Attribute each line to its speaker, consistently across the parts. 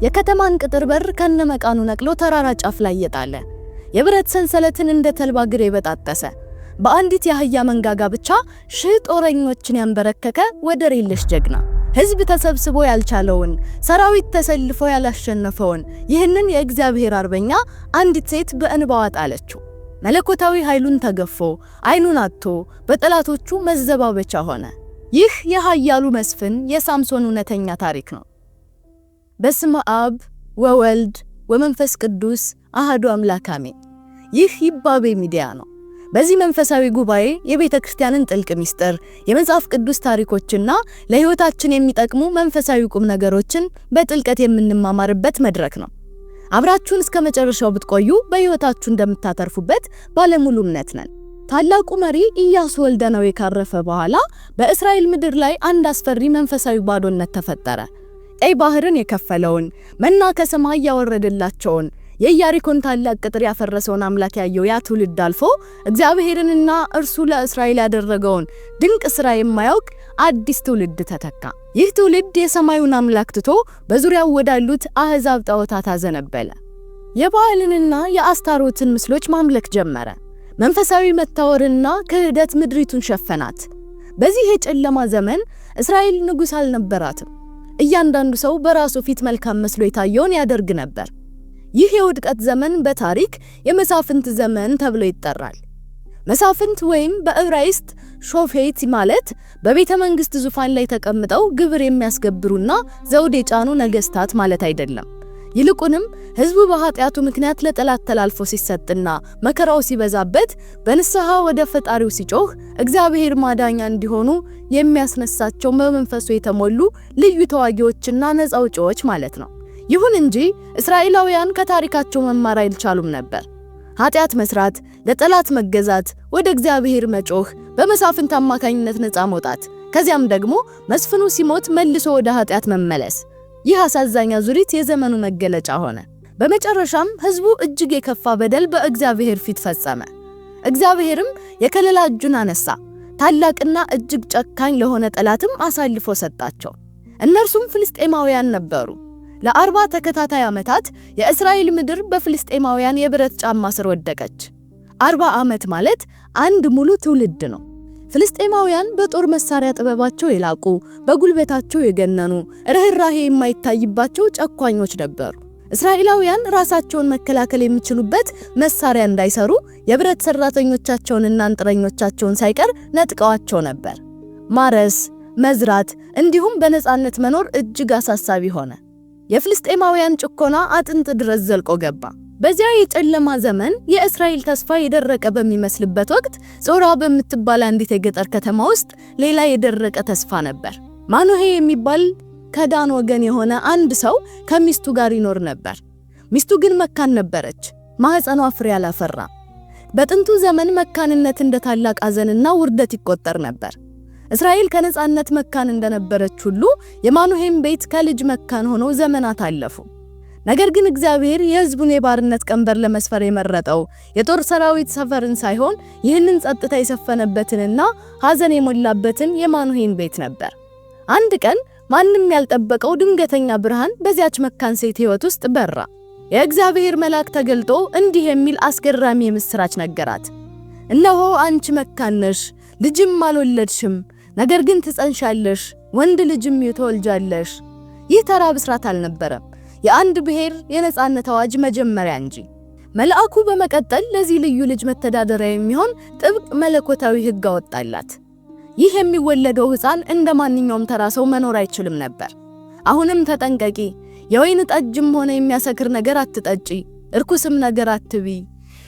Speaker 1: የከተማን ቅጥር በር ከነመቃኑ ነቅሎ ተራራ ጫፍ ላይ የጣለ የብረት ሰንሰለትን እንደ ተልባ እግር የበጣጠሰ በአንዲት የአህያ መንጋጋ ብቻ ሺህ ጦረኞችን ያንበረከከ ወደር የለሽ ጀግና ሕዝብ ተሰብስቦ ያልቻለውን ሰራዊት ተሰልፎ ያላሸነፈውን ይህንን የእግዚአብሔር አርበኛ አንዲት ሴት በእንባዋ ጣለችው። መለኮታዊ ኃይሉን ተገፎ አይኑን አጥቶ በጠላቶቹ መዘባበቻ ሆነ። ይህ የኃያሉ መስፍን የሳምሶን እውነተኛ ታሪክ ነው። በስመ አብ ወወልድ ወመንፈስ ቅዱስ አሐዱ አምላክ አሜን። ይህ ይባቤ ሚዲያ ነው። በዚህ መንፈሳዊ ጉባኤ የቤተ ክርስቲያንን ጥልቅ ምስጢር፣ የመጽሐፍ ቅዱስ ታሪኮችና ለሕይወታችን የሚጠቅሙ መንፈሳዊ ቁም ነገሮችን በጥልቀት የምንማማርበት መድረክ ነው። አብራችሁን እስከ መጨረሻው ብትቆዩ በሕይወታችሁ እንደምታተርፉበት ባለሙሉ እምነት ነን። ታላቁ መሪ ኢያሱ ወልደ ነዌ ካረፈ በኋላ በእስራኤል ምድር ላይ አንድ አስፈሪ መንፈሳዊ ባዶነት ተፈጠረ። ቀይ ባህርን የከፈለውን መና ከሰማይ ያወረደላቸውን የኢያሪኮን ታላቅ ቅጥር ያፈረሰውን አምላክ ያየው ያ ትውልድ አልፎ እግዚአብሔርንና እርሱ ለእስራኤል ያደረገውን ድንቅ ሥራ የማያውቅ አዲስ ትውልድ ተተካ። ይህ ትውልድ የሰማዩን አምላክ ትቶ በዙሪያው ወዳሉት አሕዛብ ጣዖታት አዘነበለ። የባዕልንና የአስታሮትን ምስሎች ማምለክ ጀመረ። መንፈሳዊ መታወርና ክህደት ምድሪቱን ሸፈናት። በዚህ የጨለማ ዘመን እስራኤል ንጉሥ አልነበራትም። እያንዳንዱ ሰው በራሱ ፊት መልካም መስሎ የታየውን ያደርግ ነበር። ይህ የውድቀት ዘመን በታሪክ የመሳፍንት ዘመን ተብሎ ይጠራል። መሳፍንት ወይም በዕብራይስጥ ሾፌት ማለት በቤተ መንግስት ዙፋን ላይ ተቀምጠው ግብር የሚያስገብሩና ዘውድ የጫኑ ነገስታት ማለት አይደለም። ይልቁንም ሕዝቡ በኃጢአቱ ምክንያት ለጠላት ተላልፎ ሲሰጥና መከራው ሲበዛበት በንስሐ ወደ ፈጣሪው ሲጮህ እግዚአብሔር ማዳኛ እንዲሆኑ የሚያስነሳቸው በመንፈሱ የተሞሉ ልዩ ተዋጊዎችና ነፃ አውጪዎች ማለት ነው። ይሁን እንጂ እስራኤላውያን ከታሪካቸው መማር አይቻሉም ነበር። ኃጢአት መስራት፣ ለጠላት መገዛት፣ ወደ እግዚአብሔር መጮህ፣ በመሳፍንት አማካኝነት ነፃ መውጣት፣ ከዚያም ደግሞ መስፍኑ ሲሞት መልሶ ወደ ኃጢአት መመለስ። ይህ አሳዛኝ አዙሪት የዘመኑ መገለጫ ሆነ። በመጨረሻም ሕዝቡ እጅግ የከፋ በደል በእግዚአብሔር ፊት ፈጸመ። እግዚአብሔርም የከለላ እጁን አነሳ፣ ታላቅና እጅግ ጨካኝ ለሆነ ጠላትም አሳልፎ ሰጣቸው። እነርሱም ፍልስጤማውያን ነበሩ። ለ40 ተከታታይ ዓመታት የእስራኤል ምድር በፍልስጤማውያን የብረት ጫማ ስር ወደቀች። 40 ዓመት ማለት አንድ ሙሉ ትውልድ ነው። ፍልስጤማውያን በጦር መሳሪያ ጥበባቸው የላቁ፣ በጉልበታቸው የገነኑ፣ ርህራሄ የማይታይባቸው ጨኳኞች ነበሩ። እስራኤላውያን ራሳቸውን መከላከል የሚችሉበት መሳሪያ እንዳይሰሩ የብረት ሰራተኞቻቸውንና አንጥረኞቻቸውን ሳይቀር ነጥቀዋቸው ነበር። ማረስ፣ መዝራት እንዲሁም በነፃነት መኖር እጅግ አሳሳቢ ሆነ። የፍልስጤማውያን ጭቆና አጥንት ድረስ ዘልቆ ገባ። በዚያ የጨለማ ዘመን የእስራኤል ተስፋ የደረቀ በሚመስልበት ወቅት ጾራ በምትባል አንዲት የገጠር ከተማ ውስጥ ሌላ የደረቀ ተስፋ ነበር። ማኑሄ የሚባል ከዳን ወገን የሆነ አንድ ሰው ከሚስቱ ጋር ይኖር ነበር። ሚስቱ ግን መካን ነበረች። ማህፀኗ ፍሬ አላፈራም። በጥንቱ ዘመን መካንነት እንደ ታላቅ ሐዘንና ውርደት ይቆጠር ነበር። እስራኤል ከነፃነት መካን እንደነበረች ሁሉ የማኑሄም ቤት ከልጅ መካን ሆኖ ዘመናት አለፉ። ነገር ግን እግዚአብሔር የሕዝቡን የባርነት ቀንበር ለመስፈር የመረጠው የጦር ሰራዊት ሰፈርን ሳይሆን ይህንን ጸጥታ የሰፈነበትንና ሐዘን የሞላበትን የማኑሄን ቤት ነበር። አንድ ቀን ማንም ያልጠበቀው ድንገተኛ ብርሃን በዚያች መካን ሴት ሕይወት ውስጥ በራ። የእግዚአብሔር መልአክ ተገልጦ እንዲህ የሚል አስገራሚ የምስራች ነገራት። እነሆ አንቺ መካን ነሽ፣ ልጅም አልወለድሽም፣ ነገር ግን ትጸንሻለሽ፣ ወንድ ልጅም ትወልጃለሽ። ይህ ተራ ብስራት አልነበረም፣ የአንድ ብሔር የነፃነት አዋጅ መጀመሪያ እንጂ። መልአኩ በመቀጠል ለዚህ ልዩ ልጅ መተዳደሪያ የሚሆን ጥብቅ መለኮታዊ ሕግ አወጣላት። ይህ የሚወለደው ሕፃን እንደ ማንኛውም ተራ ሰው መኖር አይችልም ነበር። አሁንም ተጠንቀቂ፣ የወይን ጠጅም ሆነ የሚያሰክር ነገር አትጠጪ፣ እርኩስም ነገር አትቢ።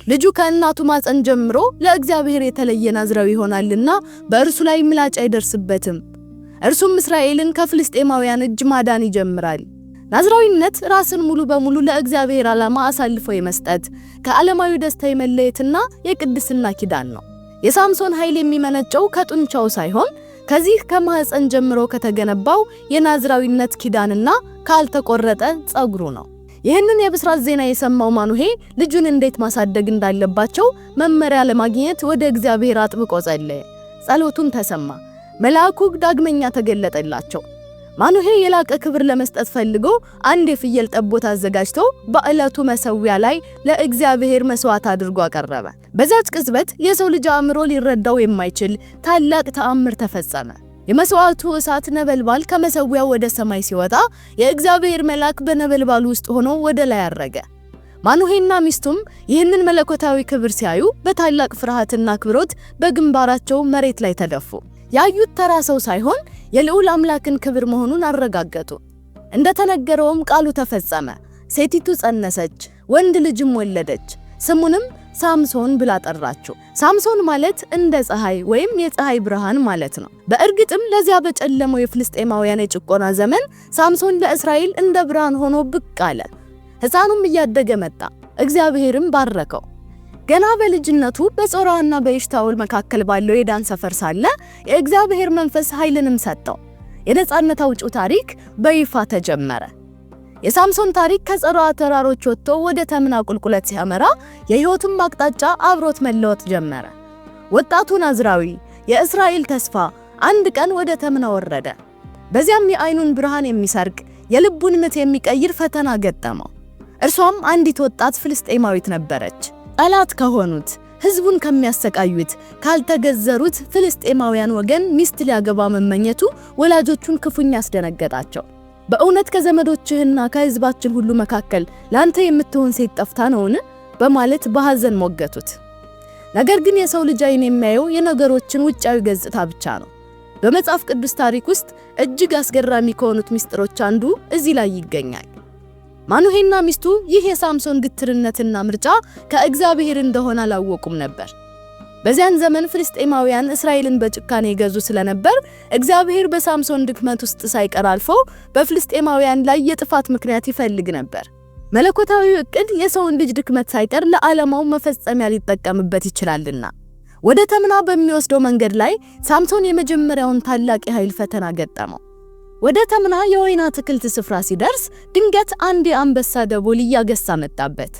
Speaker 1: ልጁ ከእናቱ ማፀን ጀምሮ ለእግዚአብሔር የተለየ ናዝራዊ ይሆናልና በእርሱ ላይ ምላጭ አይደርስበትም። እርሱም እስራኤልን ከፍልስጤማውያን እጅ ማዳን ይጀምራል። ናዝራዊነት ራስን ሙሉ በሙሉ ለእግዚአብሔር ዓላማ አሳልፎ የመስጠት፣ ከዓለማዊ ደስታ የመለየትና የቅድስና ኪዳን ነው። የሳምሶን ኃይል የሚመነጨው ከጡንቻው ሳይሆን ከዚህ ከማህፀን ጀምሮ ከተገነባው የናዝራዊነት ኪዳንና ካልተቆረጠ ጸጉሩ ነው። ይህንን የብስራት ዜና የሰማው ማኑሄ ልጁን እንዴት ማሳደግ እንዳለባቸው መመሪያ ለማግኘት ወደ እግዚአብሔር አጥብቆ ጸለየ። ጸሎቱን ተሰማ። መልአኩ ዳግመኛ ተገለጠላቸው። ማኑሄ የላቀ ክብር ለመስጠት ፈልጎ አንድ የፍየል ጠቦት አዘጋጅቶ በዕለቱ መሰዊያ ላይ ለእግዚአብሔር መስዋዕት አድርጎ አቀረበ። በዛች ቅጽበት የሰው ልጅ አእምሮ ሊረዳው የማይችል ታላቅ ተአምር ተፈጸመ። የመስዋዕቱ እሳት ነበልባል ከመሰዊያው ወደ ሰማይ ሲወጣ የእግዚአብሔር መልአክ በነበልባሉ ውስጥ ሆኖ ወደ ላይ አረገ። ማኑሄና ሚስቱም ይህንን መለኮታዊ ክብር ሲያዩ በታላቅ ፍርሃትና አክብሮት በግንባራቸው መሬት ላይ ተደፉ። ያዩት ተራ ሰው ሳይሆን የልዑል አምላክን ክብር መሆኑን አረጋገጡ። እንደተነገረውም ቃሉ ተፈጸመ። ሴቲቱ ጸነሰች፣ ወንድ ልጅም ወለደች። ስሙንም ሳምሶን ብላ ጠራችው። ሳምሶን ማለት እንደ ፀሐይ ወይም የፀሐይ ብርሃን ማለት ነው። በእርግጥም ለዚያ በጨለመው የፍልስጤማውያን የጭቆና ዘመን ሳምሶን ለእስራኤል እንደ ብርሃን ሆኖ ብቅ አለ። ሕፃኑም እያደገ መጣ፣ እግዚአብሔርም ባረከው። ገና በልጅነቱ በጾራና በኤሽታኦል መካከል ባለው የዳን ሰፈር ሳለ የእግዚአብሔር መንፈስ ኃይልንም ሰጠው። የነጻነት አውጪው ታሪክ በይፋ ተጀመረ። የሳምሶን ታሪክ ከጾራ ተራሮች ወጥቶ ወደ ተምና ቁልቁለት ሲያመራ የሕይወቱም አቅጣጫ አብሮት መለወጥ ጀመረ። ወጣቱ ናዝራዊ የእስራኤል ተስፋ አንድ ቀን ወደ ተምና ወረደ። በዚያም የዓይኑን ብርሃን የሚሰርቅ የልቡን ምት የሚቀይር ፈተና ገጠመው። እርሷም አንዲት ወጣት ፍልስጤማዊት ነበረች። ጠላት ከሆኑት ሕዝቡን ከሚያሰቃዩት ካልተገዘሩት ፍልስጤማውያን ወገን ሚስት ሊያገባ መመኘቱ ወላጆቹን ክፉኛ አስደነገጣቸው። በእውነት ከዘመዶችህና ከሕዝባችን ሁሉ መካከል ላንተ የምትሆን ሴት ጠፍታ ነውን? በማለት በሐዘን ሞገቱት። ነገር ግን የሰው ልጅ ዓይን የሚያየው የነገሮችን ውጫዊ ገጽታ ብቻ ነው። በመጽሐፍ ቅዱስ ታሪክ ውስጥ እጅግ አስገራሚ ከሆኑት ምስጢሮች አንዱ እዚህ ላይ ይገኛል። ማኑሄና ሚስቱ ይህ የሳምሶን ግትርነትና ምርጫ ከእግዚአብሔር እንደሆነ አላወቁም ነበር። በዚያን ዘመን ፍልስጤማውያን እስራኤልን በጭካኔ ይገዙ ስለነበር እግዚአብሔር በሳምሶን ድክመት ውስጥ ሳይቀር አልፎ በፍልስጤማውያን ላይ የጥፋት ምክንያት ይፈልግ ነበር። መለኮታዊ ዕቅድ የሰውን ልጅ ድክመት ሳይቀር ለዓላማው መፈጸሚያ ሊጠቀምበት ይችላልና። ወደ ተምና በሚወስደው መንገድ ላይ ሳምሶን የመጀመሪያውን ታላቅ የኃይል ፈተና ገጠመው። ወደ ተምና የወይን አትክልት ስፍራ ሲደርስ ድንገት አንድ የአንበሳ ደቦል እያገሳ መጣበት።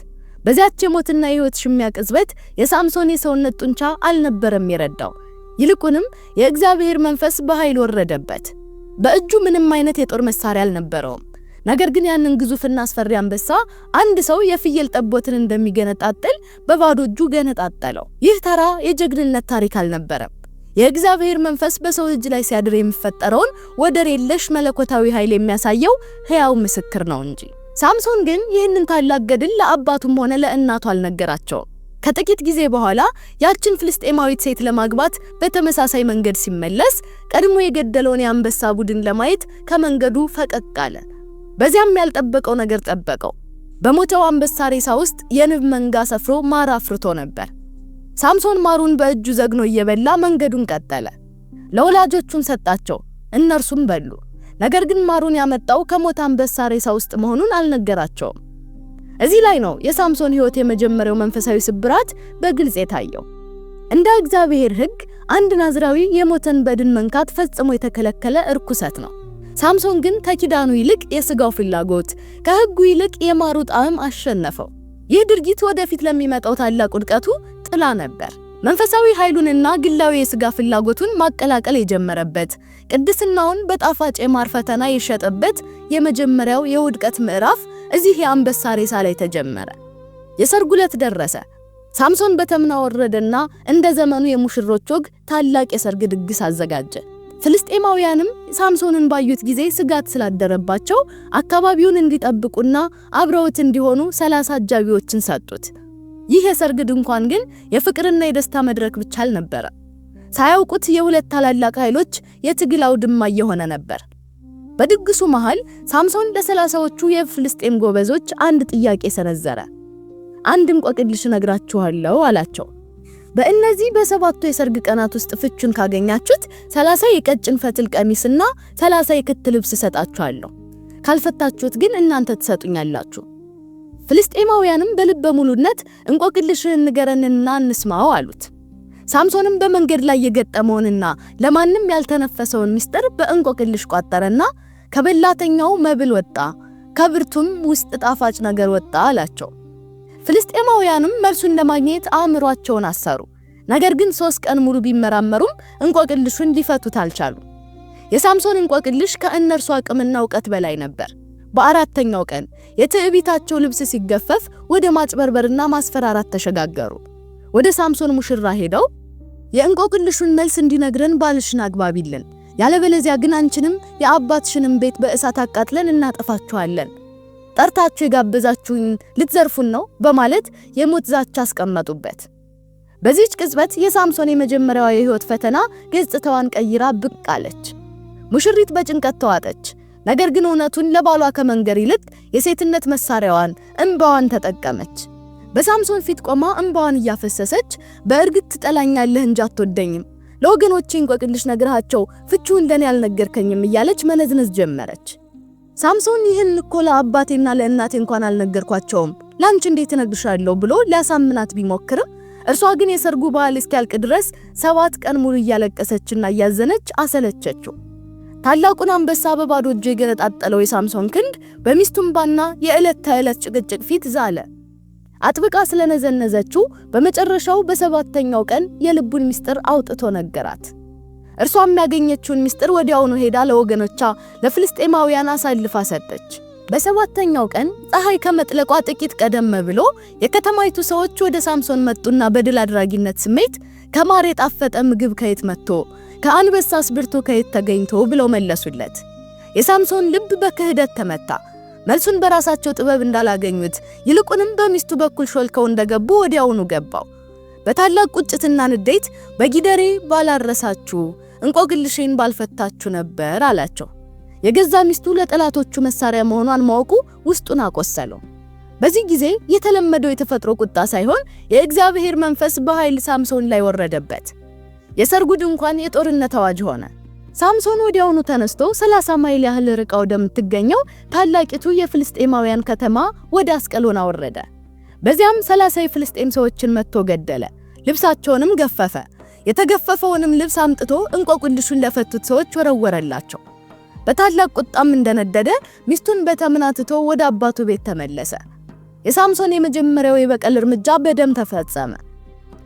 Speaker 1: በዚያች የሞትና የሕይወት ሽሚያ ቅጽበት የሳምሶን የሰውነት ጡንቻ አልነበረም የረዳው። ይልቁንም የእግዚአብሔር መንፈስ በኃይል ወረደበት። በእጁ ምንም አይነት የጦር መሳሪያ አልነበረውም። ነገር ግን ያንን ግዙፍና አስፈሪ አንበሳ አንድ ሰው የፍየል ጠቦትን እንደሚገነጣጥል በባዶ እጁ ገነጣጠለው። ይህ ተራ የጀግንነት ታሪክ አልነበረም። የእግዚአብሔር መንፈስ በሰው ልጅ ላይ ሲያድር የሚፈጠረውን ወደር የለሽ መለኮታዊ ኃይል የሚያሳየው ሕያው ምስክር ነው እንጂ። ሳምሶን ግን ይህንን ታላቅ ገድል ለአባቱም ሆነ ለእናቱ አልነገራቸውም። ከጥቂት ጊዜ በኋላ ያችን ፍልስጤማዊት ሴት ለማግባት በተመሳሳይ መንገድ ሲመለስ ቀድሞ የገደለውን የአንበሳ ቡድን ለማየት ከመንገዱ ፈቀቅ አለ። በዚያም ያልጠበቀው ነገር ጠበቀው። በሞተው አንበሳ ሬሳ ውስጥ የንብ መንጋ ሰፍሮ ማር አፍርቶ ነበር። ሳምሶን ማሩን በእጁ ዘግኖ እየበላ መንገዱን ቀጠለ። ለወላጆቹም ሰጣቸው፣ እነርሱም በሉ። ነገር ግን ማሩን ያመጣው ከሞተ አንበሳ ሬሳ ውስጥ መሆኑን አልነገራቸውም። እዚህ ላይ ነው የሳምሶን ሕይወት የመጀመሪያው መንፈሳዊ ስብራት በግልጽ የታየው። እንደ እግዚአብሔር ሕግ አንድ ናዝራዊ የሞተን በድን መንካት ፈጽሞ የተከለከለ እርኩሰት ነው። ሳምሶን ግን ከኪዳኑ ይልቅ የሥጋው ፍላጎት፣ ከሕጉ ይልቅ የማሩ ጣዕም አሸነፈው። ይህ ድርጊት ወደፊት ለሚመጣው ታላቅ ውድቀቱ ጥላ ነበር። መንፈሳዊ ኃይሉንና ግላዊ የሥጋ ፍላጎቱን ማቀላቀል የጀመረበት፣ ቅድስናውን በጣፋጭ የማር ፈተና የሸጠበት የመጀመሪያው የውድቀት ምዕራፍ እዚህ የአንበሳ ሬሳ ላይ ተጀመረ። የሰርጉ ዕለት ደረሰ። ሳምሶን በተምና ወረደና እንደ ዘመኑ የሙሽሮች ወግ ታላቅ የሰርግ ድግስ አዘጋጀ። ፍልስጤማውያንም ሳምሶንን ባዩት ጊዜ ስጋት ስላደረባቸው አካባቢውን እንዲጠብቁና አብረውት እንዲሆኑ 30 አጃቢዎችን ሰጡት። ይህ የሰርግ ድንኳን ግን የፍቅርና የደስታ መድረክ ብቻ አልነበረም። ሳያውቁት የሁለት ታላላቅ ኃይሎች የትግል አውድማ የሆነ ነበር። በድግሱ መሃል ሳምሶን ለ30ዎቹ የፍልስጤም ጎበዞች አንድ ጥያቄ ሰነዘረ። አንድ እንቆቅልሽ ነግራችኋለሁ አላቸው። በእነዚህ በሰባቱ የሰርግ ቀናት ውስጥ ፍቹን ካገኛችሁት 30 የቀጭን ፈትል ቀሚስና 30 የክት ልብስ ሰጣችኋለሁ። ካልፈታችሁት ግን እናንተ ትሰጡኛላችሁ። ፍልስጤማውያንም በልበ ሙሉነት እንቆቅልሽን ንገረንና እንስማው አሉት። ሳምሶንም በመንገድ ላይ የገጠመውንና ለማንም ያልተነፈሰውን ምስጢር በእንቆቅልሽ ቋጠረና ከበላተኛው መብል ወጣ፣ ከብርቱም ውስጥ ጣፋጭ ነገር ወጣ አላቸው። ፍልስጤማውያንም መልሱን ለማግኘት አእምሯቸውን አሰሩ። ነገር ግን 3 ቀን ሙሉ ቢመራመሩም እንቆቅልሹን ሊፈቱት አልቻሉ። የሳምሶን እንቆቅልሽ ከእነርሱ አቅምና ዕውቀት በላይ ነበር። በአራተኛው ቀን የትዕቢታቸው ልብስ ሲገፈፍ ወደ ማጭበርበርና ማስፈራራት ተሸጋገሩ። ወደ ሳምሶን ሙሽራ ሄደው የእንቆቅልሹን መልስ እንዲነግረን ባልሽን አግባቢልን፣ ያለበለዚያ ግን አንቺንም የአባትሽንም ቤት በእሳት አቃጥለን እናጠፋችኋለን፣ ጠርታችሁ የጋበዛችሁን ልትዘርፉን ነው በማለት የሞት ዛቻ አስቀመጡበት። በዚህች ቅጽበት የሳምሶን የመጀመሪያው የህይወት ፈተና ገጽታዋን ቀይራ ብቅ አለች። ሙሽሪት በጭንቀት ተዋጠች። ነገር ግን እውነቱን ለባሏ ከመንገር ይልቅ የሴትነት መሳሪያዋን እንባዋን ተጠቀመች። በሳምሶን ፊት ቆማ እንባዋን እያፈሰሰች በእርግጥ ትጠላኛለህ እንጂ አትወደኝም፣ ለወገኖቼ እንቆቅልሽ ነግረሃቸው ፍቺውን ለኔ ያልነገርከኝም እያለች መነዝነዝ ጀመረች። ሳምሶን ይህን እኮ ለአባቴና ለእናቴ እንኳን አልነገርኳቸውም፣ ላንቺ እንዴት እነግርሻለሁ ብሎ ሊያሳምናት ቢሞክርም እርሷ ግን የሰርጉ በዓል እስኪያልቅ ድረስ 7 ቀን ሙሉ እያለቀሰችና እያዘነች አሰለቸችው። ታላቁን አንበሳ በባዶ እጁ የገነጣጠለው የሳምሶን ክንድ በሚስቱ እንባና የዕለት ተዕለት ጭቅጭቅ ፊት ዛለ። አጥብቃ ስለነዘነዘችው በመጨረሻው በ7ኛው ቀን የልቡን ምስጢር አውጥቶ ነገራት። እርሷም ያገኘችውን ምስጢር ወዲያውኑ ሄዳ ለወገኖቿ ለፍልስጤማውያን አሳልፋ ሰጠች። በ7ኛው ቀን ፀሐይ ከመጥለቋ ጥቂት ቀደም ብሎ የከተማይቱ ሰዎች ወደ ሳምሶን መጡና በድል አድራጊነት ስሜት ከማር የጣፈጠ ምግብ ከየት መጥቶ ከአንበሳስ ብርቱ ከየት ተገኝቶ ብለው መለሱለት። የሳምሶን ልብ በክህደት ተመታ። መልሱን በራሳቸው ጥበብ እንዳላገኙት ይልቁንም በሚስቱ በኩል ሾልከው እንደገቡ ወዲያውኑ ገባው። በታላቅ ቁጭትና ንዴት በጊደሬ ባላረሳችሁ እንቆቅልሽን ባልፈታችሁ ነበር አላቸው። የገዛ ሚስቱ ለጠላቶቹ መሳሪያ መሆኗን ማወቁ ውስጡን አቆሰለው። በዚህ ጊዜ የተለመደው የተፈጥሮ ቁጣ ሳይሆን የእግዚአብሔር መንፈስ በኃይል ሳምሶን ላይ ወረደበት። የሰርጉ ድንኳን የጦርነት አዋጅ ሆነ። ሳምሶን ወዲያውኑ ተነስቶ 30 ማይል ያህል ርቀው ወደምትገኘው ታላቂቱ የፍልስጤማውያን ከተማ ወደ አስቀሎና ወረደ። በዚያም 30 የፍልስጤም ሰዎችን መትቶ ገደለ። ልብሳቸውንም ገፈፈ። የተገፈፈውንም ልብስ አምጥቶ እንቆቅልሹን ለፈቱት ሰዎች ወረወረላቸው። በታላቅ ቁጣም እንደነደደ ሚስቱን በተምናትቶ ወደ አባቱ ቤት ተመለሰ። የሳምሶን የመጀመሪያው የበቀል እርምጃ በደም ተፈጸመ።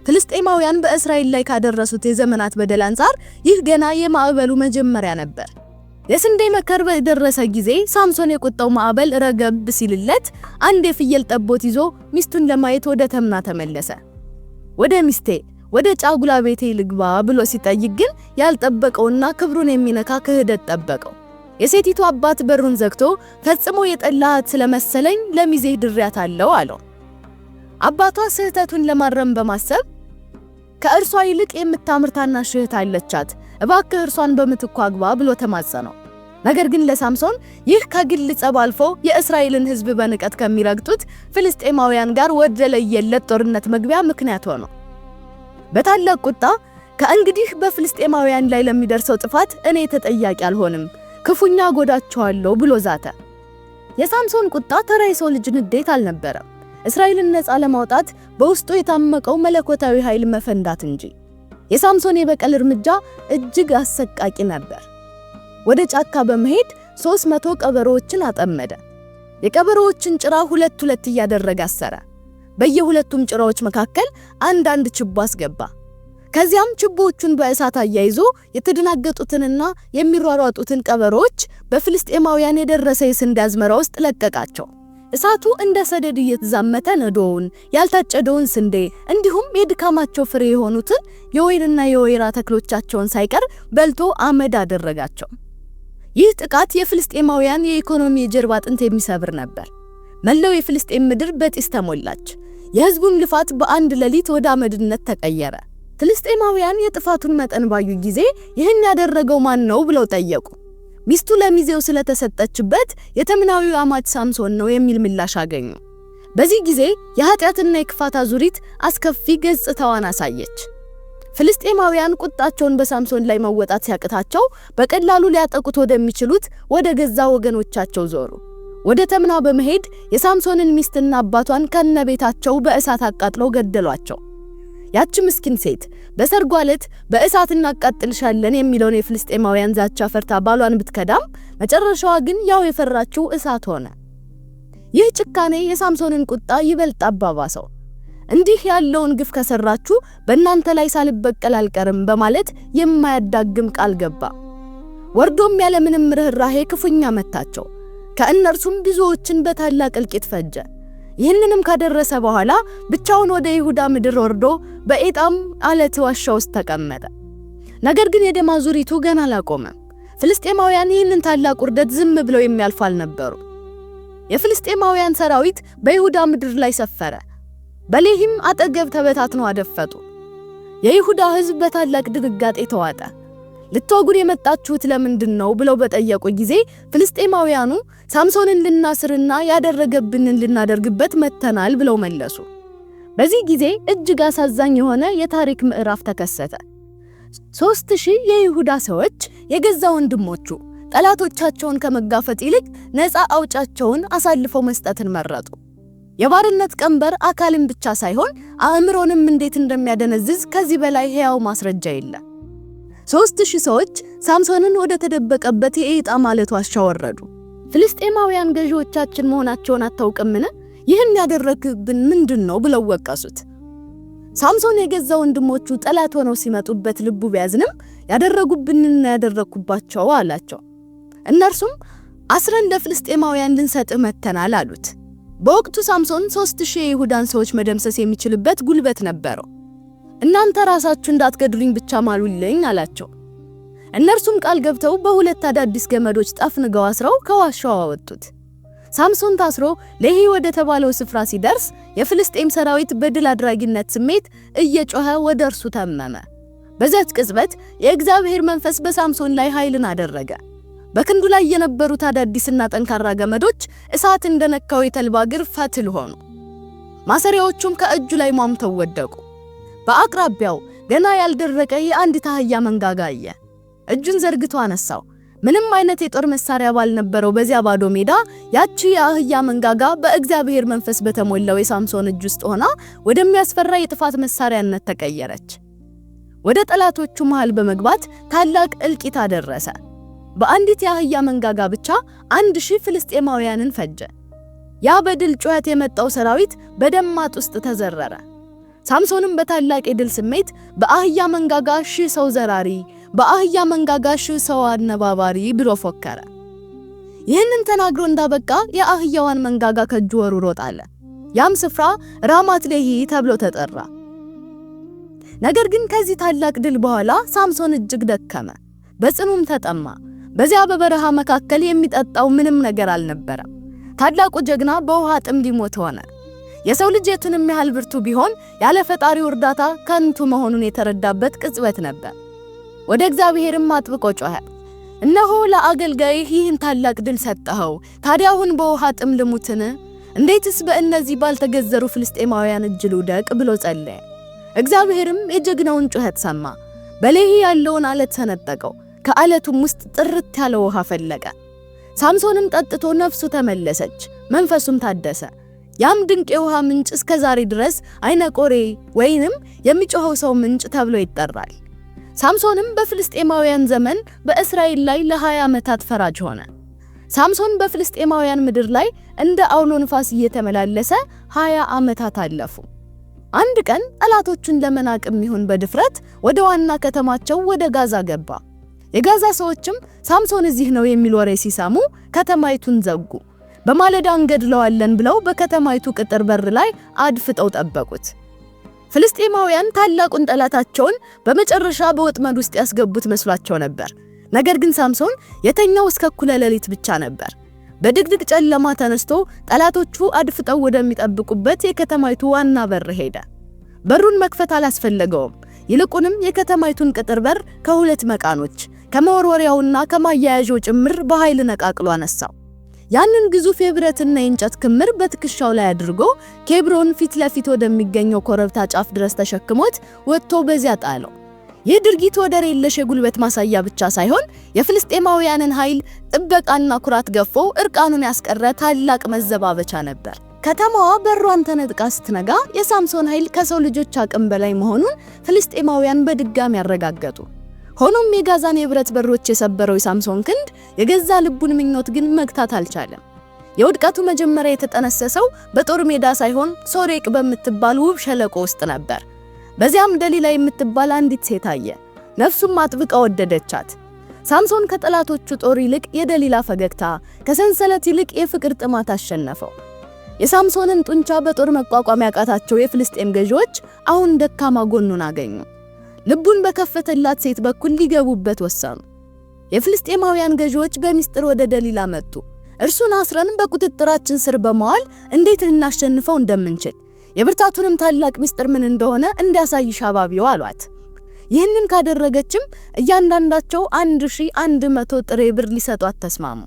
Speaker 1: ፍልስጤማውያን በእስራኤል ላይ ካደረሱት የዘመናት በደል አንፃር ይህ ገና የማዕበሉ መጀመሪያ ነበር። የስንዴ መከር በደረሰ ጊዜ ሳምሶን የቁጣው ማዕበል ረገብ ሲልለት አንድ የፍየል ጠቦት ይዞ ሚስቱን ለማየት ወደ ተምና ተመለሰ። ወደ ሚስቴ ወደ ጫጉላ ቤቴ ልግባ ብሎ ሲጠይቅ ግን ያልጠበቀውና ክብሩን የሚነካ ክህደት ጠበቀው። የሴቲቱ አባት በሩን ዘግቶ ፈጽሞ የጠላት ስለመሰለኝ ለሚዜ ድሪያት አለው አለው። አባቷ ስህተቱን ለማረም በማሰብ ከእርሷ ይልቅ የምታምር ታናሽ እህት አለቻት፣ እባክህ እርሷን በምትኩ አግባ ብሎ ተማጸነው። ነገር ግን ለሳምሶን ይህ ከግል ጸብ አልፎ የእስራኤልን ሕዝብ በንቀት ከሚረግጡት ፍልስጤማውያን ጋር ወደ ለየለት ጦርነት መግቢያ ምክንያት ሆነ። በታላቅ ቁጣ ከእንግዲህ በፍልስጤማውያን ላይ ለሚደርሰው ጥፋት እኔ ተጠያቂ አልሆንም፣ ክፉኛ ጎዳቸዋለሁ ብሎ ዛተ። የሳምሶን ቁጣ ተራ የሰው ልጅ ንዴት አልነበረም፣ እስራኤልን ነፃ ለማውጣት በውስጡ የታመቀው መለኮታዊ ኃይል መፈንዳት እንጂ። የሳምሶን የበቀል እርምጃ እጅግ አሰቃቂ ነበር። ወደ ጫካ በመሄድ 300 ቀበሮዎችን አጠመደ። የቀበሮዎችን ጭራ ሁለት እያደረገ አሰረ። በየሁለቱም ጭራዎች መካከል አንድ ችቦ አስገባ። ከዚያም ችቦዎቹን በእሳት አያይዞ የተደናገጡትንና የሚሯሯጡትን ቀበሮዎች በፍልስጤማውያን የደረሰ የስንዴ አዝመራ ውስጥ ለቀቃቸው። እሳቱ እንደ ሰደድ እየተዛመተ ነዶውን፣ ያልታጨደውን ስንዴ እንዲሁም የድካማቸው ፍሬ የሆኑትን የወይንና የወይራ ተክሎቻቸውን ሳይቀር በልቶ አመድ አደረጋቸው። ይህ ጥቃት የፍልስጤማውያን የኢኮኖሚ የጀርባ አጥንት የሚሰብር ነበር። መላው የፍልስጤም ምድር በጢስ ተሞላች። የሕዝቡም ልፋት በአንድ ሌሊት ወደ አመድነት ተቀየረ። ፍልስጤማውያን የጥፋቱን መጠን ባዩ ጊዜ ይህን ያደረገው ማን ነው ብለው ጠየቁ። ሚስቱ ለሚዜው ስለተሰጠችበት የተምናዊው አማች ሳምሶን ነው የሚል ምላሽ አገኙ። በዚህ ጊዜ የኃጢአትና የክፋት አዙሪት አስከፊ ገጽታዋን አሳየች። ፍልስጤማውያን ቁጣቸውን በሳምሶን ላይ መወጣት ሲያቅታቸው በቀላሉ ሊያጠቁት ወደሚችሉት ወደ ገዛ ወገኖቻቸው ዞሩ። ወደ ተምና በመሄድ የሳምሶንን ሚስትና አባቷን ከነቤታቸው በእሳት አቃጥለው ገደሏቸው። ያቺ ምስኪን ሴት በሰርጓ ዕለት በእሳት እናቃጥልሻለን የሚለውን የፍልስጤማውያን ዛቻ ፈርታ ባሏን ብትከዳም መጨረሻዋ ግን ያው የፈራችው እሳት ሆነ። ይህ ጭካኔ የሳምሶንን ቁጣ ይበልጥ አባባሰው። እንዲህ ያለውን ግፍ ከሰራችሁ በእናንተ ላይ ሳልበቀል አልቀርም በማለት የማያዳግም ቃል ገባ። ወርዶም ያለ ምንም ርህራሄ ክፉኛ መታቸው። ከእነርሱም ብዙዎችን በታላቅ እልቂት ፈጀ። ይህንንም ካደረሰ በኋላ ብቻውን ወደ ይሁዳ ምድር ወርዶ በኤጣም አለት ዋሻ ውስጥ ተቀመጠ። ነገር ግን የደም አዙሪቱ ገና አላቆመም። ፍልስጤማውያን ይህንን ታላቅ ውርደት ዝም ብለው የሚያልፉ አልነበሩ። የፍልስጤማውያን ሰራዊት በይሁዳ ምድር ላይ ሰፈረ። በሌሂም አጠገብ ተበታትነው አደፈጡ። የይሁዳ ሕዝብ በታላቅ ድንጋጤ ተዋጠ። ልትወጉን የመጣችሁት ለምንድን ነው ብለው በጠየቁ ጊዜ ፍልስጤማውያኑ ሳምሶንን ልናስርና ያደረገብንን ልናደርግበት መተናል ብለው መለሱ። በዚህ ጊዜ እጅግ አሳዛኝ የሆነ የታሪክ ምዕራፍ ተከሰተ። 3000 የይሁዳ ሰዎች የገዛ ወንድሞቹ ጠላቶቻቸውን ከመጋፈጥ ይልቅ ነፃ አውጫቸውን አሳልፈው መስጠትን መረጡ። የባርነት ቀንበር አካልን ብቻ ሳይሆን አእምሮንም እንዴት እንደሚያደነዝዝ ከዚህ በላይ ሕያው ማስረጃ የለም። 3000 ሰዎች ሳምሶንን ወደ ተደበቀበት የኤጣም አለት ዋሻ ወረዱ። ፍልስጤማውያን ገዢዎቻችን መሆናቸውን አታውቅምን? ይህን ያደረግብን ምንድነው ብለው ወቀሱት። ሳምሶን የገዛ ወንድሞቹ ጠላት ሆነው ሲመጡበት ልቡ ቢያዝንም ያደረጉብንና ያደረኩባቸው አላቸው። እነርሱም አስረን ለፍልስጤማውያን ልንሰጥ መተናል አሉት። በወቅቱ ሳምሶን 3000 የይሁዳን ሰዎች መደምሰስ የሚችልበት ጉልበት ነበረው። እናንተ ራሳችሁ እንዳትገድሉኝ ብቻ ማሉልኝ አላቸው። እነርሱም ቃል ገብተው በሁለት አዳዲስ ገመዶች ጠፍንገው አስረው ከዋሻው አወጡት። ሳምሶን ታስሮ ሌሂ ወደ ተባለው ስፍራ ሲደርስ የፍልስጤም ሰራዊት በድል አድራጊነት ስሜት እየጮኸ ወደ እርሱ ተመመ። በዛች ቅጽበት የእግዚአብሔር መንፈስ በሳምሶን ላይ ኃይልን አደረገ። በክንዱ ላይ የነበሩት አዳዲስና ጠንካራ ገመዶች እሳት እንደነካው የተልባ እግር ፈትል ሆኑ። ማሰሪያዎቹም ከእጁ ላይ ሟምተው ወደቁ። በአቅራቢያው ገና ያልደረቀ የአንዲት አህያ መንጋጋ አየ። እጁን ዘርግቶ አነሳው። ምንም አይነት የጦር መሳሪያ ባልነበረው በዚያ ባዶ ሜዳ ያቺ የአህያ መንጋጋ በእግዚአብሔር መንፈስ በተሞላው የሳምሶን እጅ ውስጥ ሆና ወደሚያስፈራ የጥፋት መሳሪያነት ተቀየረች። ወደ ጠላቶቹ መሃል በመግባት ታላቅ እልቂት አደረሰ። በአንዲት የአህያ መንጋጋ ብቻ 1000 ፍልስጤማውያንን ፈጀ። ያ በድል ጩኸት የመጣው ሰራዊት በደም ማጥ ውስጥ ተዘረረ። ሳምሶንም በታላቅ የድል ስሜት በአህያ መንጋጋ 1000 ሰው ዘራሪ፣ በአህያ መንጋጋ 1000 ሰው አነባባሪ ብሎ ፎከረ። ይህንን ተናግሮ እንዳበቃ የአህያዋን መንጋጋ ከእጁ ወርውሮ ጣለ። ያም ስፍራ ራማት ሌሂ ተብሎ ተጠራ። ነገር ግን ከዚህ ታላቅ ድል በኋላ ሳምሶን እጅግ ደከመ፣ በጽኑም ተጠማ። በዚያ በበረሃ መካከል የሚጠጣው ምንም ነገር አልነበረም። ታላቁ ጀግና በውሃ ጥም ሊሞት ሆነ። የሰው ልጅ የቱንም ያህል ብርቱ ቢሆን ያለ ፈጣሪው እርዳታ ከንቱ መሆኑን የተረዳበት ቅጽበት ነበር። ወደ እግዚአብሔርም አጥብቆ ጮኸ። እነሆ ለአገልጋይህ ይህን ታላቅ ድል ሰጠኸው፣ ታዲያ አሁን በውሃ ጥም ልሙትን? እንዴትስ በእነዚህ ባልተገዘሩ ፍልስጤማውያን እጅ ልውደቅ ብሎ ጸለየ። እግዚአብሔርም የጀግናውን ጩኸት ሰማ። በሌሂ ያለውን አለት ሰነጠቀው። ከአለቱም ውስጥ ጥርት ያለ ውሃ ፈለቀ። ሳምሶንም ጠጥቶ ነፍሱ ተመለሰች፣ መንፈሱም ታደሰ። ያም ድንቅ የውሃ ምንጭ እስከዛሬ ድረስ አይነቆሬ ወይንም የሚጮኸው ሰው ምንጭ ተብሎ ይጠራል። ሳምሶንም በፍልስጤማውያን ዘመን በእስራኤል ላይ ለ20 ዓመታት ፈራጅ ሆነ። ሳምሶን በፍልስጤማውያን ምድር ላይ እንደ አውሎ ንፋስ እየተመላለሰ 20 ዓመታት አለፉ። አንድ ቀን ጠላቶቹን ለመናቅም ይሁን በድፍረት ወደ ዋና ከተማቸው ወደ ጋዛ ገባ። የጋዛ ሰዎችም ሳምሶን እዚህ ነው የሚል ወሬ ሲሰሙ ከተማይቱን ዘጉ። በማለዳ እንገድለዋለን ብለው በከተማይቱ ቅጥር በር ላይ አድፍጠው ጠበቁት። ፍልስጤማውያን ታላቁን ጠላታቸውን በመጨረሻ በወጥመድ ውስጥ ያስገቡት መስሏቸው ነበር። ነገር ግን ሳምሶን የተኛው እስከ እኩለ ሌሊት ብቻ ነበር። በድቅድቅ ጨለማ ተነስቶ ጠላቶቹ አድፍጠው ወደሚጠብቁበት የከተማይቱ ዋና በር ሄደ። በሩን መክፈት አላስፈለገውም። ይልቁንም የከተማይቱን ቅጥር በር ከሁለት መቃኖች ከመወርወሪያውና ከማያያዣው ጭምር በኃይል ነቃቅሎ አነሳው። ያንን ግዙፍ የብረትና የእንጨት ክምር በትከሻው ላይ አድርጎ ኬብሮን ፊት ለፊት ወደሚገኘው ኮረብታ ጫፍ ድረስ ተሸክሞት ወጥቶ በዚያ ጣለው። ይህ ድርጊት ወደር የለሽ የጉልበት ማሳያ ብቻ ሳይሆን የፍልስጤማውያንን ኃይል ጥበቃና ኩራት ገፎ እርቃኑን ያስቀረ ታላቅ መዘባበቻ ነበር። ከተማዋ በሯን ተነጥቃ ስትነጋ የሳምሶን ኃይል ከሰው ልጆች አቅም በላይ መሆኑን ፍልስጤማውያን በድጋሚ ያረጋገጡ። ሆኖም የጋዛን የብረት በሮች የሰበረው የሳምሶን ክንድ የገዛ ልቡን ምኞት ግን መግታት አልቻለም። የውድቀቱ መጀመሪያ የተጠነሰሰው በጦር ሜዳ ሳይሆን ሶሬቅ በምትባል ውብ ሸለቆ ውስጥ ነበር። በዚያም ደሊላ የምትባል አንዲት ሴት አየ። ነፍሱም አጥብቃ ወደደቻት። ሳምሶን ከጠላቶቹ ጦር ይልቅ የደሊላ ፈገግታ፣ ከሰንሰለት ይልቅ የፍቅር ጥማት አሸነፈው። የሳምሶንን ጡንቻ በጦር መቋቋም ያቃታቸው የፍልስጤም ገዢዎች አሁን ደካማ ጎኑን አገኙ። ልቡን በከፈተላት ሴት በኩል ሊገቡበት ወሰኑ። የፍልስጤማውያን ገዢዎች በሚስጥር ወደ ደሊላ መጡ። እርሱን አስረን በቁጥጥራችን ስር በመዋል እንዴት ልናሸንፈው እንደምንችል የብርታቱንም ታላቅ ሚስጥር ምን እንደሆነ እንዲያሳይሽ አባቢው አሏት። ይህንን ካደረገችም እያንዳንዳቸው 1100 ጥሬ ብር ሊሰጧት ተስማሙ።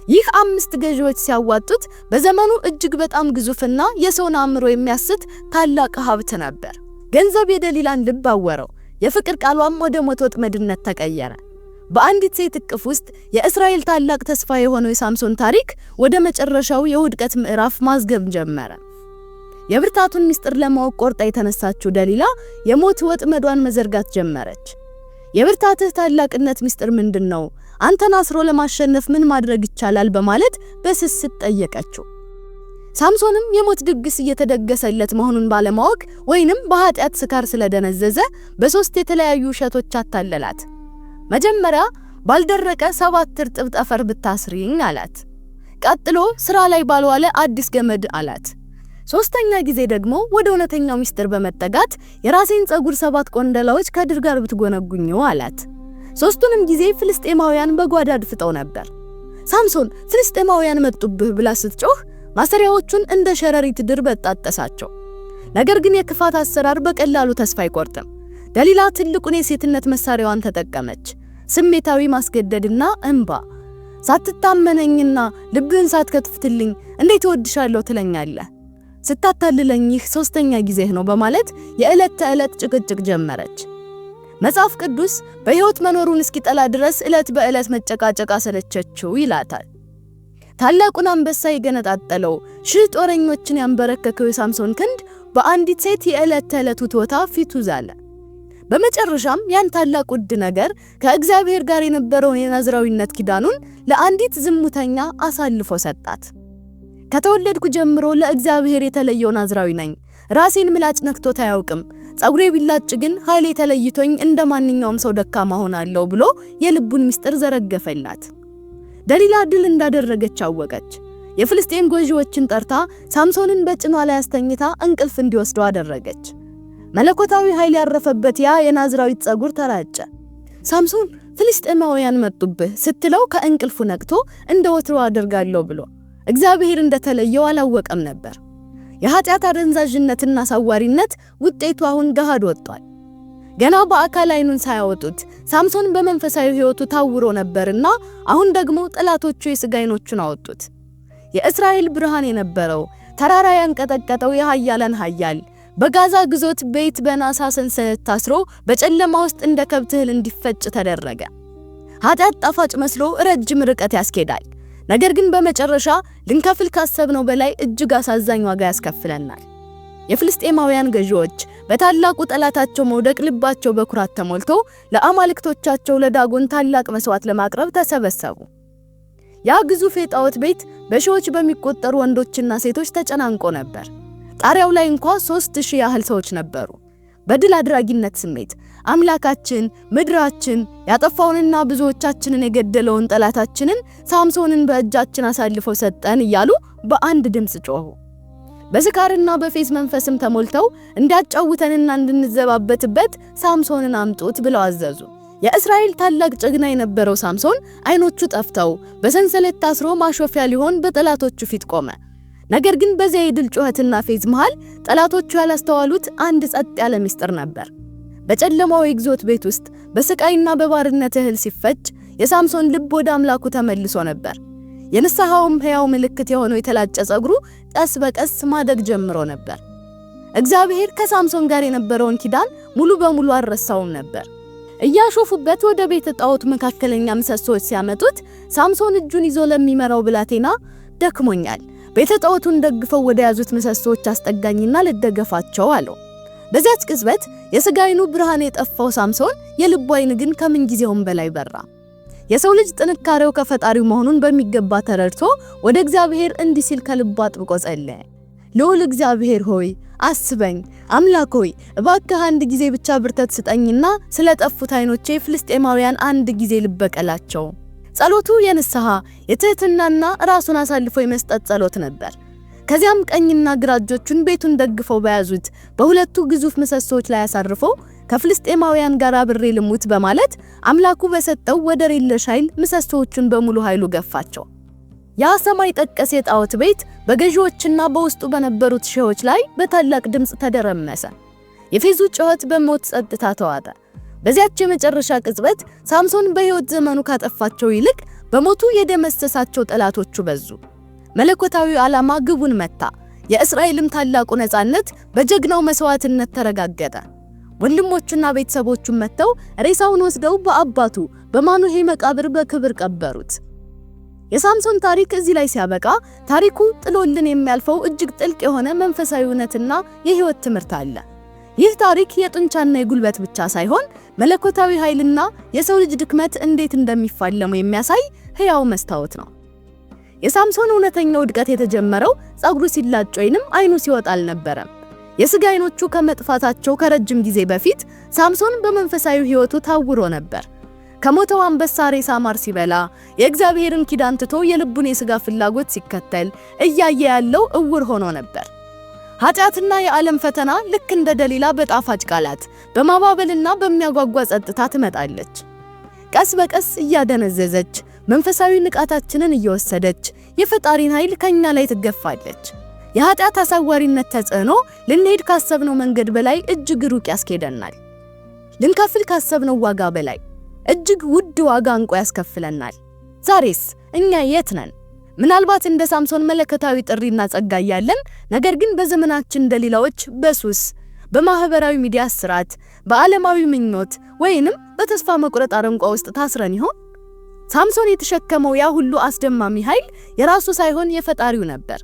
Speaker 1: ይህ 5 ገዢዎች ሲያዋጡት በዘመኑ እጅግ በጣም ግዙፍና የሰውን አእምሮ የሚያስት ታላቅ ሀብት ነበር። ገንዘብ የደሊላን ልብ አወረው። የፍቅር ቃሏም ወደ ሞት ወጥመድነት ተቀየረ። በአንዲት ሴት እቅፍ ውስጥ የእስራኤል ታላቅ ተስፋ የሆነው የሳምሶን ታሪክ ወደ መጨረሻው የውድቀት ምዕራፍ ማዝገብ ጀመረ። የብርታቱን ሚስጥር ለማወቅ ቆርጣ የተነሳችው ደሊላ የሞት ወጥመዷን መዘርጋት ጀመረች። የብርታትህ ታላቅነት ሚስጥር ምንድነው? አንተን አስሮ ለማሸነፍ ምን ማድረግ ይቻላል? በማለት በስስት ጠየቀችው። ሳምሶንም የሞት ድግስ እየተደገሰለት መሆኑን ባለማወቅ ወይንም በኃጢአት ስካር ስለደነዘዘ በሶስት የተለያዩ ውሸቶች አታለላት። መጀመሪያ ባልደረቀ 7 እርጥብ ጠፈር ብታስሪኝ አላት። ቀጥሎ ስራ ላይ ባልዋለ አዲስ ገመድ አላት። ሶስተኛ ጊዜ ደግሞ ወደ እውነተኛው ሚስጥር በመጠጋት የራሴን ጸጉር 7 ቆንደላዎች ከድር ጋር ብትጎነጉኙ አላት። ሶስቱንም ጊዜ ፍልስጤማውያን በጓዳ አድፍጠው ነበር። ሳምሶን ፍልስጤማውያን መጡብህ ብላ ስትጮህ ማሰሪያዎቹን እንደ ሸረሪት ድር በጣጠሳቸው። ነገር ግን የክፋት አሰራር በቀላሉ ተስፋ አይቆርጥም። ደሊላ ትልቁን የሴትነት መሳሪያዋን ተጠቀመች። ስሜታዊ ማስገደድና እንባ። ሳትታመነኝና ልብህን ሳትከትፍትልኝ እንዴት እወድሻለሁ ትለኛለህ? ስታታልለኝ ይህ 3ኛ ጊዜህ ነው በማለት የዕለት ተዕለት ጭቅጭቅ ጀመረች። መጽሐፍ ቅዱስ በሕይወት መኖሩን እስኪጠላ ድረስ ዕለት በዕለት መጨቃጨቅ አሰለቸችው ይላታል። ታላቁን አንበሳ የገነጣጠለው 1000 ጦረኞችን ያንበረከከው የሳምሶን ክንድ በአንዲት ሴት የዕለት ተዕለት ውትወታ ፊቱ ዛለ። በመጨረሻም ያን ታላቅ ውድ ነገር ከእግዚአብሔር ጋር የነበረውን የናዝራዊነት ኪዳኑን ለአንዲት ዝሙተኛ አሳልፎ ሰጣት። ከተወለድኩ ጀምሮ ለእግዚአብሔር የተለየው ናዝራዊ ነኝ። ራሴን ምላጭ ነክቶት አያውቅም። ጸጉሬ ቢላጭ ግን ኃይሌ ተለይቶኝ እንደማንኛውም ሰው ደካማ ሆናለሁ ብሎ የልቡን ሚስጥር ዘረገፈላት። ደሊላ ድል እንዳደረገች አወቀች። የፍልስጤም ገዢዎችን ጠርታ ሳምሶንን በጭኗ ላይ አስተኝታ እንቅልፍ እንዲወስደው አደረገች። መለኮታዊ ኃይል ያረፈበት ያ የናዝራዊት ጸጉር ተራጨ። ሳምሶን ፍልስጤማውያን መጡብህ ስትለው ከእንቅልፉ ነቅቶ እንደ ወትሮ አደርጋለሁ ብሎ እግዚአብሔር እንደተለየው አላወቀም ነበር። የኃጢአት አደንዛዥነትና ሳዋሪነት ውጤቱ አሁን ገሃድ ወጥቷል። ገና በአካል አይኑን ሳያወጡት ሳምሶን በመንፈሳዊ ሕይወቱ ታውሮ ነበርና አሁን ደግሞ ጠላቶቹ የሥጋ አይኖቹን አወጡት። የእስራኤል ብርሃን የነበረው ተራራ ያንቀጠቀጠው የኃያላን ኃያል በጋዛ ግዞት ቤት በናሳ ሰንሰለት ታስሮ በጨለማ ውስጥ እንደ ከብት እህል እንዲፈጭ ተደረገ። ኃጢአት ጣፋጭ መስሎ ረጅም ርቀት ያስኬዳል። ነገር ግን በመጨረሻ ልንከፍል ካሰብነው በላይ እጅግ አሳዛኝ ዋጋ ያስከፍለናል። የፍልስጤማውያን ገዢዎች በታላቁ ጠላታቸው መውደቅ ልባቸው በኩራት ተሞልቶ ለአማልክቶቻቸው ለዳጎን ታላቅ መስዋዕት ለማቅረብ ተሰበሰቡ። ያ ግዙፍ የጣዖት ቤት በሺዎች በሚቆጠሩ ወንዶችና ሴቶች ተጨናንቆ ነበር። ጣሪያው ላይ እንኳን 3000 ያህል ሰዎች ነበሩ። በድል አድራጊነት ስሜት አምላካችን ምድራችን ያጠፋውንና ብዙዎቻችንን የገደለውን ጠላታችንን ሳምሶንን በእጃችን አሳልፎ ሰጠን እያሉ በአንድ ድምጽ ጮሁ። በስካርና በፌዝ መንፈስም ተሞልተው እንዲያጫውተንና እንድንዘባበትበት ሳምሶንን አምጡት ብለው አዘዙ። የእስራኤል ታላቅ ጀግና የነበረው ሳምሶን አይኖቹ ጠፍተው በሰንሰለት ታስሮ ማሾፊያ ሊሆን በጠላቶቹ ፊት ቆመ። ነገር ግን በዚያ የድል ጩኸትና ፌዝ መሃል ጠላቶቹ ያላስተዋሉት አንድ ጸጥ ያለ ሚስጥር ነበር። በጨለማው የግዞት ቤት ውስጥ በስቃይና በባርነት እህል ሲፈጭ የሳምሶን ልብ ወደ አምላኩ ተመልሶ ነበር። የንስሐውም ሕያው ምልክት የሆነው የተላጨ ጸጉሩ ቀስ በቀስ ማደግ ጀምሮ ነበር። እግዚአብሔር ከሳምሶን ጋር የነበረውን ኪዳን ሙሉ በሙሉ አልረሳውም ነበር። እያሾፉበት ወደ ቤተ ጣዖት መካከለኛ ምሰሶች ሲያመጡት ሳምሶን እጁን ይዞ ለሚመራው ብላቴና ደክሞኛል፣ ቤተ ጣዖቱን ደግፈው ወደ ያዙት ምሰሶች አስጠጋኝና ልደገፋቸው አለው። በዚያች ቅጽበት የሥጋ አይኑ ብርሃን የጠፋው ሳምሶን የልቡ አይን ግን ከምን ጊዜውም በላይ በራ። የሰው ልጅ ጥንካሬው ከፈጣሪው መሆኑን በሚገባ ተረድቶ ወደ እግዚአብሔር እንዲህ ሲል ከልቡ አጥብቆ ጸለየ። ልዑል እግዚአብሔር ሆይ አስበኝ፣ አምላክ ሆይ እባክህ አንድ ጊዜ ብቻ ብርታት ስጠኝና ስለጠፉት አይኖቼ ፍልስጤማውያን አንድ ጊዜ ልበቀላቸው። ጸሎቱ የንስሐ የትህትናና ራሱን አሳልፎ የመስጠት ጸሎት ነበር። ከዚያም ቀኝና ግራ እጆቹን ቤቱን ደግፈው በያዙት በሁለቱ ግዙፍ ምሰሶች ላይ አሳርፎ ከፍልስጤማውያን ጋር አብሬ ልሙት በማለት አምላኩ በሰጠው ወደር የለሽ ኃይል ምሰሶቹን በሙሉ ኃይሉ ገፋቸው። ያ ሰማይ ጠቀስ የጣዖት ቤት በገዢዎችና በውስጡ በነበሩት ሺዎች ላይ በታላቅ ድምጽ ተደረመሰ። የፌዙ ጩኸት በሞት ጸጥታ ተዋጠ። በዚያች የመጨረሻ ቅጽበት ሳምሶን በሕይወት ዘመኑ ካጠፋቸው ይልቅ በሞቱ የደመሰሳቸው ጠላቶቹ በዙ። መለኮታዊ ዓላማ ግቡን መታ። የእስራኤልም ታላቁ ነፃነት በጀግናው መስዋዕትነት ተረጋገጠ። ወንድሞቹና ቤተሰቦቹም መተው ሬሳውን ወስደው በአባቱ በማኑሄ መቃብር በክብር ቀበሩት። የሳምሶን ታሪክ እዚህ ላይ ሲያበቃ ታሪኩ ጥሎልን የሚያልፈው እጅግ ጥልቅ የሆነ መንፈሳዊ እውነትና የሕይወት ትምህርት አለ። ይህ ታሪክ የጡንቻና የጉልበት ብቻ ሳይሆን መለኮታዊ ኃይልና የሰው ልጅ ድክመት እንዴት እንደሚፋለሙ የሚያሳይ ሕያው መስታወት ነው። የሳምሶን እውነተኛው ውድቀት የተጀመረው ጸጉሩ ሲላጭ ወይንም አይኑ ሲወጣ አልነበረም። የሥጋ አይኖቹ ከመጥፋታቸው ከረጅም ጊዜ በፊት ሳምሶን በመንፈሳዊ ሕይወቱ ታውሮ ነበር። ከሞተው አንበሳ ሬሳ ማር ሲበላ የእግዚአብሔርን ኪዳን ትቶ የልቡን የሥጋ ፍላጎት ሲከተል እያየ ያለው እውር ሆኖ ነበር። ኃጢአትና የዓለም ፈተና ልክ እንደ ደሊላ በጣፋጭ ቃላት በማባበልና በሚያጓጓ ጸጥታ ትመጣለች። ቀስ በቀስ እያደነዘዘች መንፈሳዊ ንቃታችንን እየወሰደች የፈጣሪን ኃይል ከኛ ላይ ትገፋለች። የኃጢአት አሳዋሪነት ተጽዕኖ ልንሄድ ካሰብነው መንገድ በላይ እጅግ ሩቅ ያስኬደናል። ልንከፍል ካሰብነው ዋጋ በላይ እጅግ ውድ ዋጋ እንቆ ያስከፍለናል። ዛሬስ እኛ የት ነን? ምናልባት እንደ ሳምሶን መለኮታዊ ጥሪና ጸጋ ያለን፣ ነገር ግን በዘመናችን ደሊላዎች በሱስ፣ በማህበራዊ ሚዲያ ስርዓት፣ በዓለማዊ ምኞት ወይንም በተስፋ መቁረጥ አረንቋ ውስጥ ታስረን ይሆን? ሳምሶን የተሸከመው ያ ሁሉ አስደማሚ ኃይል የራሱ ሳይሆን የፈጣሪው ነበር።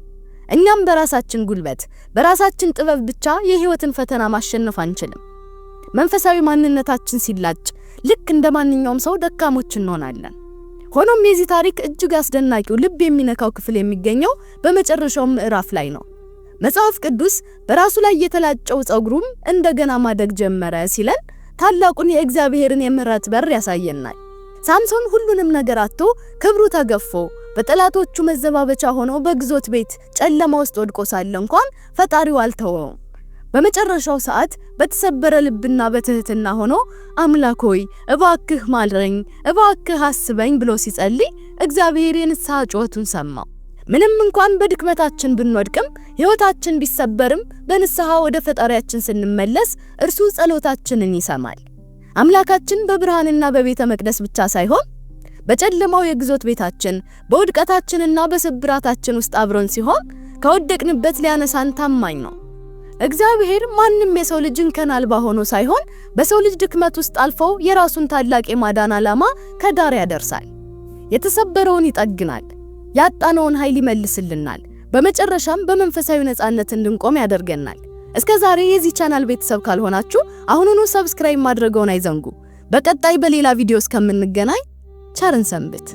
Speaker 1: እኛም በራሳችን ጉልበት፣ በራሳችን ጥበብ ብቻ የሕይወትን ፈተና ማሸነፍ አንችልም። መንፈሳዊ ማንነታችን ሲላጭ ልክ እንደ ማንኛውም ሰው ደካሞች እንሆናለን። ሆኖም የዚህ ታሪክ እጅግ አስደናቂው ልብ የሚነካው ክፍል የሚገኘው በመጨረሻው ምዕራፍ ላይ ነው። መጽሐፍ ቅዱስ በራሱ ላይ የተላጨው ጸጉሩም እንደገና ማደግ ጀመረ ሲለን ታላቁን የእግዚአብሔርን የምሕረት በር ያሳየናል። ሳምሶን ሁሉንም ነገር አጥቶ ክብሩ ተገፎ በጠላቶቹ መዘባበቻ ሆኖ በግዞት ቤት ጨለማ ውስጥ ወድቆ ሳለ እንኳን ፈጣሪው አልተወውም። በመጨረሻው ሰዓት በተሰበረ ልብና በትህትና ሆኖ አምላክ ሆይ እባክህ ማልረኝ፣ እባክህ አስበኝ ብሎ ሲጸልይ እግዚአብሔር የንስሐ ጩኸቱን ሰማው። ምንም እንኳን በድክመታችን ብንወድቅም ሕይወታችን ቢሰበርም በንስሐ ወደ ፈጣሪያችን ስንመለስ እርሱ ጸሎታችንን ይሰማል። አምላካችን በብርሃንና በቤተ መቅደስ ብቻ ሳይሆን በጨለማው የግዞት ቤታችን በውድቀታችንና በስብራታችን ውስጥ አብሮን ሲሆን ከወደቅንበት ሊያነሳን ታማኝ ነው። እግዚአብሔር ማንም የሰው ልጅ እንከን አልባ ሆኖ ሳይሆን በሰው ልጅ ድክመት ውስጥ አልፎ የራሱን ታላቅ የማዳን ዓላማ ከዳር ያደርሳል። የተሰበረውን ይጠግናል፣ ያጣነውን ኃይል ይመልስልናል፣ በመጨረሻም በመንፈሳዊ ነፃነት እንድንቆም ያደርገናል። እስከዛሬ የዚህ ቻናል ቤተሰብ ካልሆናችሁ አሁኑኑ ሰብስክራይብ ማድረግዎን አይዘንጉ። በቀጣይ በሌላ ቪዲዮ እስከምንገናኝ ቸርን ሰንብት።